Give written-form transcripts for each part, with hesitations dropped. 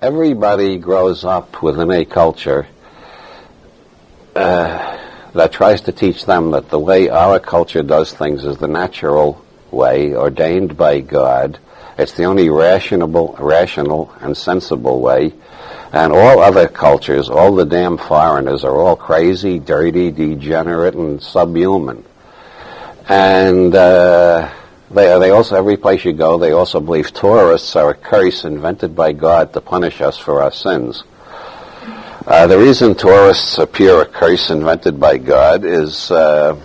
Everybody grows up within a culture that tries to teach them that the way our culture does things is the natural way, ordained by God. It's the only rational and sensible way. And all other cultures, all the damn foreigners, are all crazy, dirty, degenerate, and subhuman. And they also, every place you go, they also believe tourists are a curse invented by God to punish us for our sins. The reason tourists appear a curse invented by God is that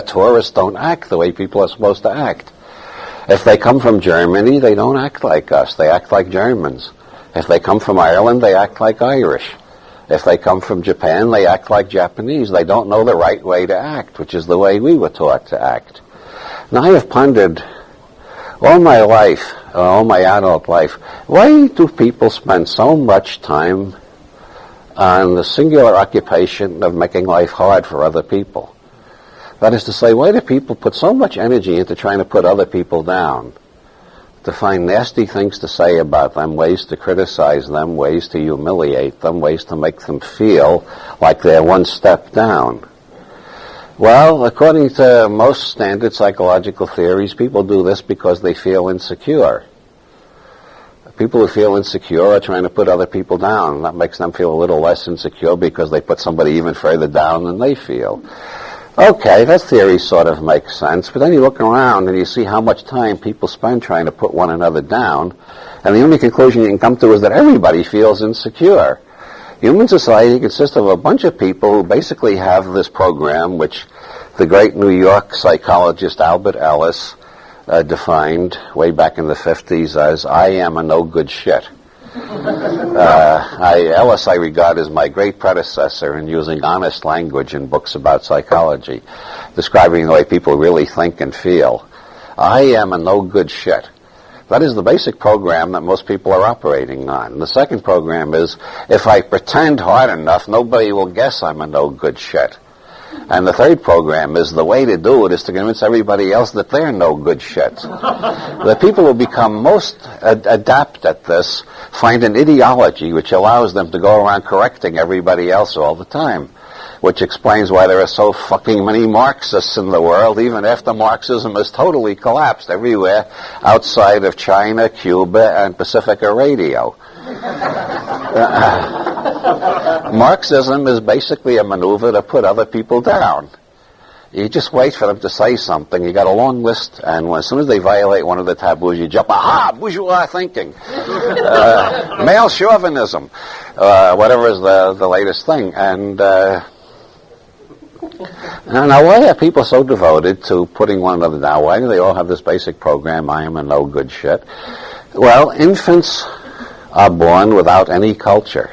tourists don't act the way people are supposed to act. If they come from Germany, they don't act like us. They act like Germans. If they come from Ireland, they act like Irish. If they come from Japan, they act like Japanese. They don't know the right way to act, which is the way we were taught to act. Now, I have pondered all my life, all my adult life, why do people spend so much time on the singular occupation of making life hard for other people? That is to say, why do people put so much energy into trying to put other people down, to find nasty things to say about them, ways to criticize them, ways to humiliate them, ways to make them feel like they're one step down? Well, according to most standard psychological theories, people do this because they feel insecure. People who feel insecure are trying to put other people down. That makes them feel a little less insecure because they put somebody even further down than they feel. Okay, that theory sort of makes sense, but then you look around and you see how much time people spend trying to put one another down, and the only conclusion you can come to is that everybody feels insecure. Human society consists of a bunch of people who basically have this program, which the great New York psychologist Albert Ellis defined way back in the 50s as, I am a no good shit. Ellis I regard as my great predecessor in using honest language in books about psychology, describing the way people really think and feel. I am a no good shit. That is the basic program that most people are operating on. The second program is, if I pretend hard enough, nobody will guess I'm a no good shit. And the third program is, the way to do it is to convince everybody else that they're no good shit. The people who become most adept at this find an ideology which allows them to go around correcting everybody else all the time, which explains why there are so fucking many Marxists in the world, even after Marxism has totally collapsed everywhere outside of China, Cuba, and Pacifica Radio. Marxism is basically a maneuver to put other people down. You just wait for them to say something. You got a long list, and as soon as they violate one of the taboos, you jump, aha, bourgeois thinking, male chauvinism, whatever is the latest thing. And now, why are people so devoted to putting one another down? Why do they all have this basic program, I am a no good shit? Well, infants are born without any culture.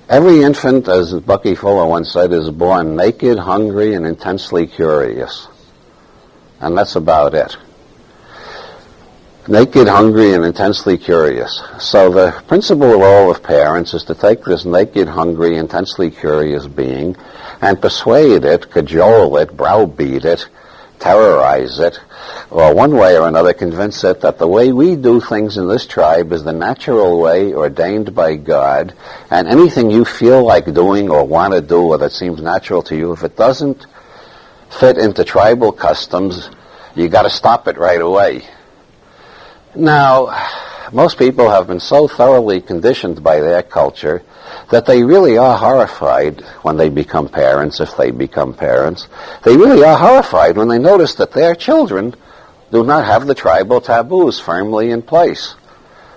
Every infant, as Bucky Fuller once said, is born naked, hungry, and intensely curious. And that's about it. Naked, hungry, and intensely curious. So the principal role of parents is to take this naked, hungry, intensely curious being and persuade it, cajole it, browbeat it, terrorize it, or one way or another convince it that the way we do things in this tribe is the natural way ordained by God, and anything you feel like doing or want to do or that seems natural to you, if it doesn't fit into tribal customs, you got to stop it right away. Now, most people have been so thoroughly conditioned by their culture that they really are horrified when they become parents, if they become parents. They really are horrified when they notice that their children do not have the tribal taboos firmly in place.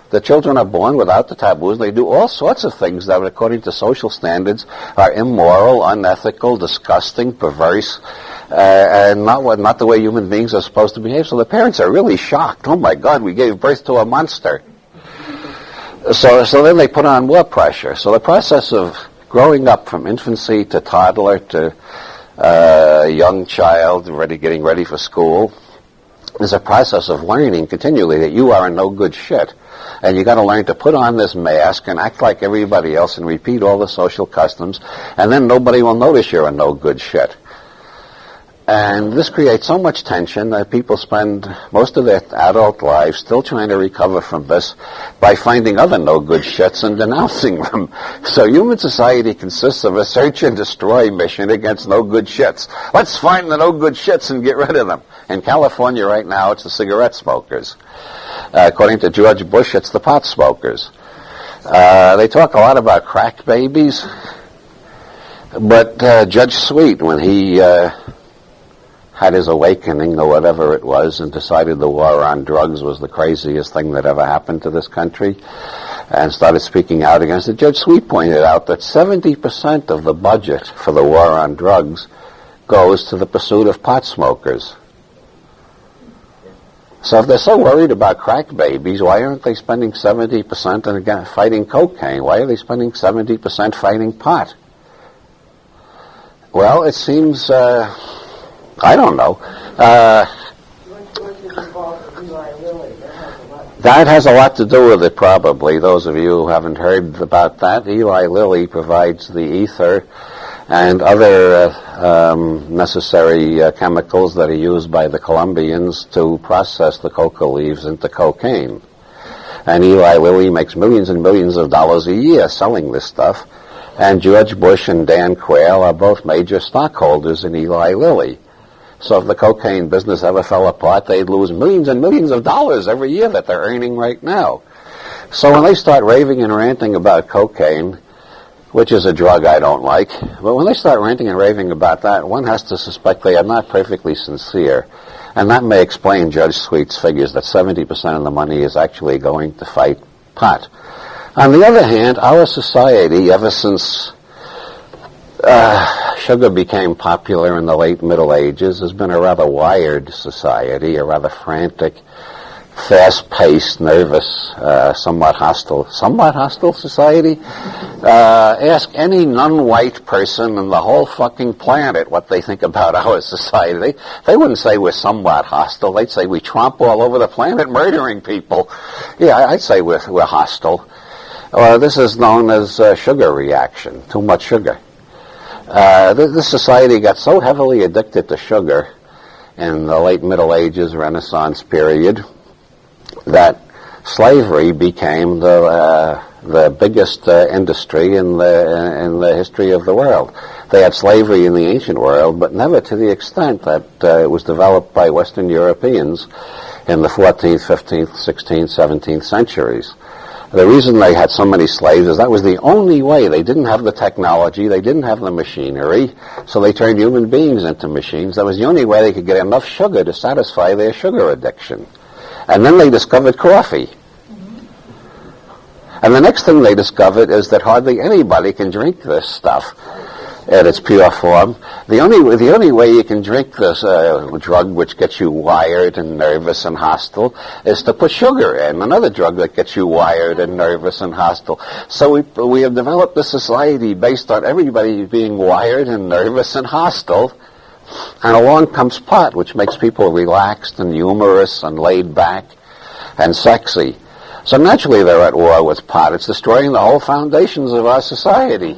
The children are born without the taboos. They do all sorts of things that, according to social standards, are immoral, unethical, disgusting, perverse, and not the way human beings are supposed to behave. So the parents are really shocked. Oh my God, we gave birth to a monster. So then they put on more pressure. So the process of growing up from infancy to toddler to young child, getting ready for school, is a process of learning continually that you are a no good shit. And you got to learn to put on this mask and act like everybody else and repeat all the social customs, and then nobody will notice you're a no good shit. And this creates so much tension that people spend most of their adult lives still trying to recover from this by finding other no-good shits and denouncing them. So human society consists of a search and destroy mission against no-good shits. Let's find the no-good shits and get rid of them. In California right now, it's the cigarette smokers. According to George Bush, it's the pot smokers. They talk a lot about crack babies, but Judge Sweet, when he had his awakening or whatever it was and decided the war on drugs was the craziest thing that ever happened to this country and started speaking out against it, Judge Sweet pointed out that 70% of the budget for the war on drugs goes to the pursuit of pot smokers. So if they're so worried about crack babies, why aren't they spending 70% on fighting cocaine? Why are they spending 70% fighting pot? Well, it seems... I don't know. That has a lot to do with it, probably. Those of you who haven't heard about that, Eli Lilly provides the ether and other necessary chemicals that are used by the Colombians to process the coca leaves into cocaine. And Eli Lilly makes millions and millions of dollars a year selling this stuff. And George Bush and Dan Quayle are both major stockholders in Eli Lilly. So if the cocaine business ever fell apart, they'd lose millions and millions of dollars every year that they're earning right now. So when they start raving and ranting about cocaine, which is a drug I don't like, but when they start ranting and raving about that, one has to suspect they are not perfectly sincere. And that may explain Judge Sweet's figures that 70% of the money is actually going to fight pot. On the other hand, our society, ever since sugar became popular in the late Middle Ages, has been a rather wired society, a rather frantic, fast-paced, nervous, somewhat hostile society. Ask any non-white person in the whole fucking planet what they think about our society. They wouldn't say we're somewhat hostile. They'd say we tromp all over the planet murdering people. Yeah, I'd say we're hostile. This is known as sugar reaction, too much sugar. This society got so heavily addicted to sugar in the late Middle Ages, Renaissance period, that slavery became the biggest industry in the history of the world. They had slavery in the ancient world, but never to the extent that it was developed by Western Europeans in the 14th, 15th, 16th, 17th centuries. The reason they had so many slaves is that was the only way. They didn't have the technology, they didn't have the machinery, so they turned human beings into machines. That was the only way they could get enough sugar to satisfy their sugar addiction. And then they discovered coffee. And the next thing they discovered is that hardly anybody can drink this stuff at its pure form. The only way you can drink this drug which gets you wired and nervous and hostile is to put sugar in, another drug that gets you wired and nervous and hostile. So we have developed a society based on everybody being wired and nervous and hostile, and along comes pot, which makes people relaxed and humorous and laid back and sexy. So naturally they're at war with pot. It's destroying the whole foundations of our society.